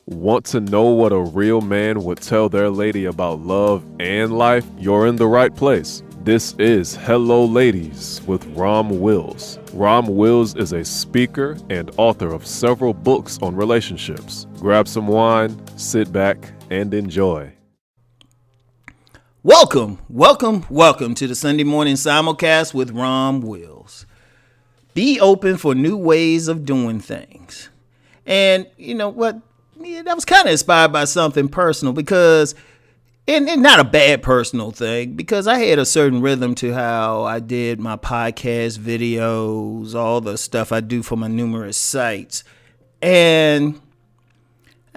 Want to know what a real man would tell their lady about love and life? You're in the right place. This is Hello Ladies with Rom Wills. Rom Wills is a speaker and author of several books on relationships. Grab some wine, sit back, and enjoy. Welcome to the Sunday morning simulcast with Rom Wills. Be open for new ways of doing things. And you know what? Yeah, that was kind of inspired by something personal because, and not a bad personal thing, because I had a certain rhythm to how I did my podcast videos, all the stuff I do for my numerous sites. And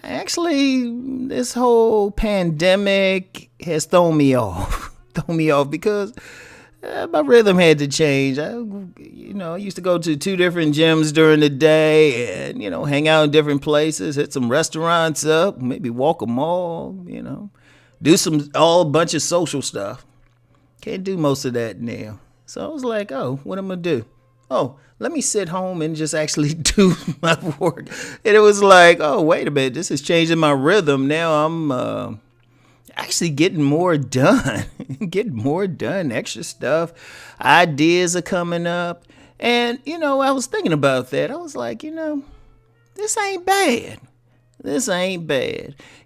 actually, this whole pandemic has thrown me off because my rhythm had to change. I used to go to 2 different gyms during the day and, hang out in different places, hit some restaurants up, maybe walk a mall, do a bunch of social stuff. Can't do most of that now. So I was like, what am I going to do? Let me sit home and just actually do my work. And it was like, wait a minute, this is changing my rhythm. Now I'm actually getting more done, extra stuff. Ideas are coming up. And, I was thinking about that. I was like, this ain't bad.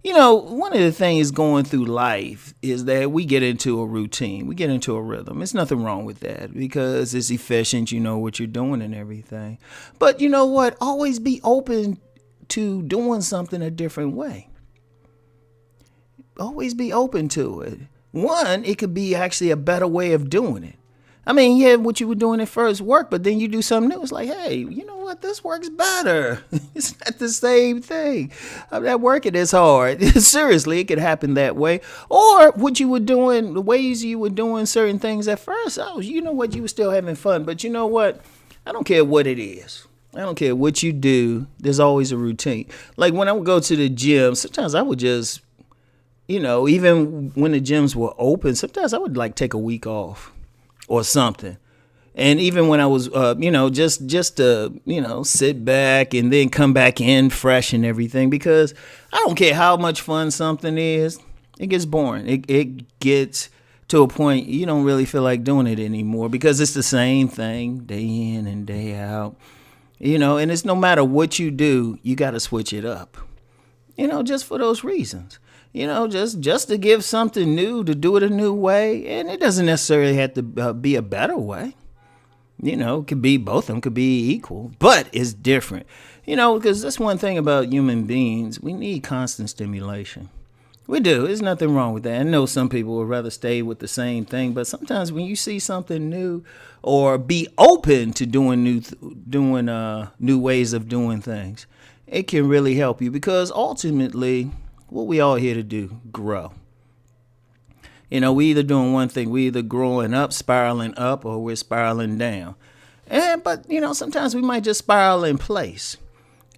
One of the things going through life is that we get into a routine. We get into a rhythm. There's nothing wrong with that because it's efficient. You know what you're doing and everything. But you know what? Always be open to doing something a different way. Always be open to it. One, it could be actually a better way of doing it. I mean, yeah, what you were doing at first worked, but then you do something new. It's like, hey, you know what? This works better. It's not the same thing. That working is hard. Seriously, it could happen that way. Or what you were doing, the ways you were doing certain things at first, you know what? You were still having fun. But you know what? I don't care what it is. I don't care what you do. There's always a routine. Like when I would go to the gym, sometimes I would just, even when the gyms were open, sometimes I would take a week off or something. And even when I was, just to, sit back and then come back in fresh and everything, because I don't care how much fun something is, it gets boring. It gets to a point you don't really feel like doing it anymore because it's the same thing day in and day out, and it's no matter what you do, you got to switch it up, just for those reasons. Just to give something new, to do it a new way. And it doesn't necessarily have to be a better way. It could be both of them could be equal, but it's different. Because that's one thing about human beings. We need constant stimulation. We do. There's nothing wrong with that. I know some people would rather stay with the same thing, but sometimes when you see something new or be open to doing new ways of doing things, it can really help you because ultimately, what we all here to do, grow. We either doing one thing, we either growing up, spiraling up, or we're spiraling down. But sometimes we might just spiral in place.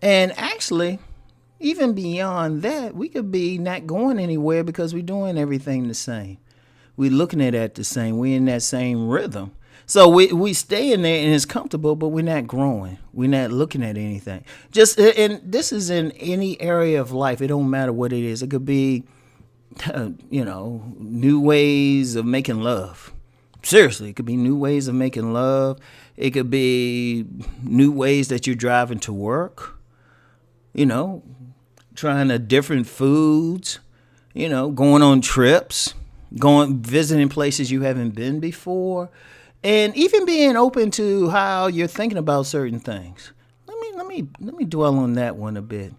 And actually, even beyond that, we could be not going anywhere because we're doing everything the same. We're looking at it the same. We're in that same rhythm. So we stay in there and it's comfortable, but we're not growing. We're not looking at anything. And this is in any area of life. It don't matter what it is. It could be, new ways of making love. Seriously, it could be new ways of making love. It could be new ways that you're driving to work. Trying different foods. Going on trips, visiting places you haven't been before. And even being open to how you're thinking about certain things. Let me dwell on that one a bit.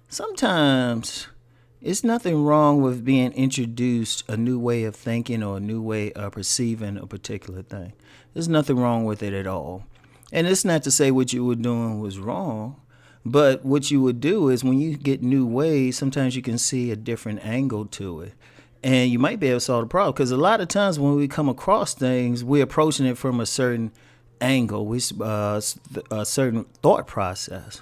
Sometimes it's nothing wrong with being introduced a new way of thinking or a new way of perceiving a particular thing. There's nothing wrong with it at all. And it's not to say what you were doing was wrong, but what you would do is when you get new ways, sometimes you can see a different angle to it. And you might be able to solve the problem because a lot of times when we come across things, we're approaching it from a certain angle, a certain thought process.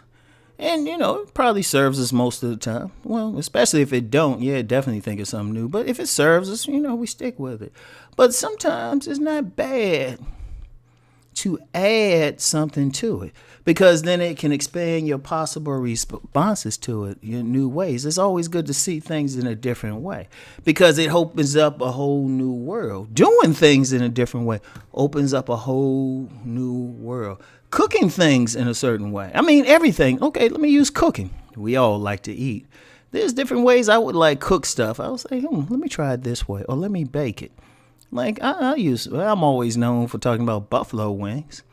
And, it probably serves us most of the time. Well, especially if it don't, definitely think of something new. But if it serves us, we stick with it. But sometimes it's not bad to add something to it, because then it can expand your possible responses to it in new ways. It's always good to see things in a different way, because it opens up a whole new world. Doing things in a different way opens up a whole new world. Cooking things in a certain way. I mean, everything. Okay, let me use cooking. We all like to eat. There's different ways I would like cook stuff. I would say, let me try it this way, or let me bake it. Like I'm always known for talking about buffalo wings.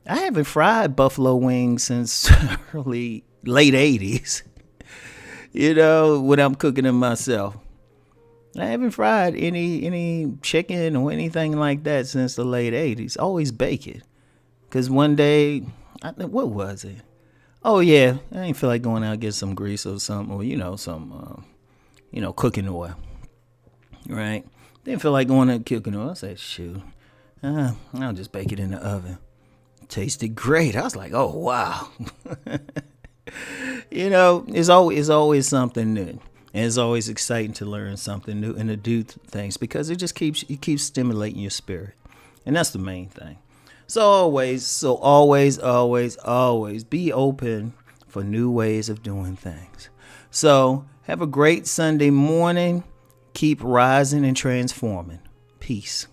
I haven't fried buffalo wings since late 80s. When I'm cooking them myself. I haven't fried any chicken or anything like that since the late 80s. Always bake it. Because one day, what was it? Oh, yeah, I didn't feel like going out and get some grease or something, or, some cooking oil. Right? Didn't feel like going out and cooking oil. I said, shoot, I'll just bake it in the oven. Tasted great. I was like, oh, wow. It's always something new. And it's always exciting to learn something new and to do things, because it just keeps stimulating your spirit. And that's the main thing. So always be open for new ways of doing things. So have a great Sunday morning. Keep rising and transforming. Peace.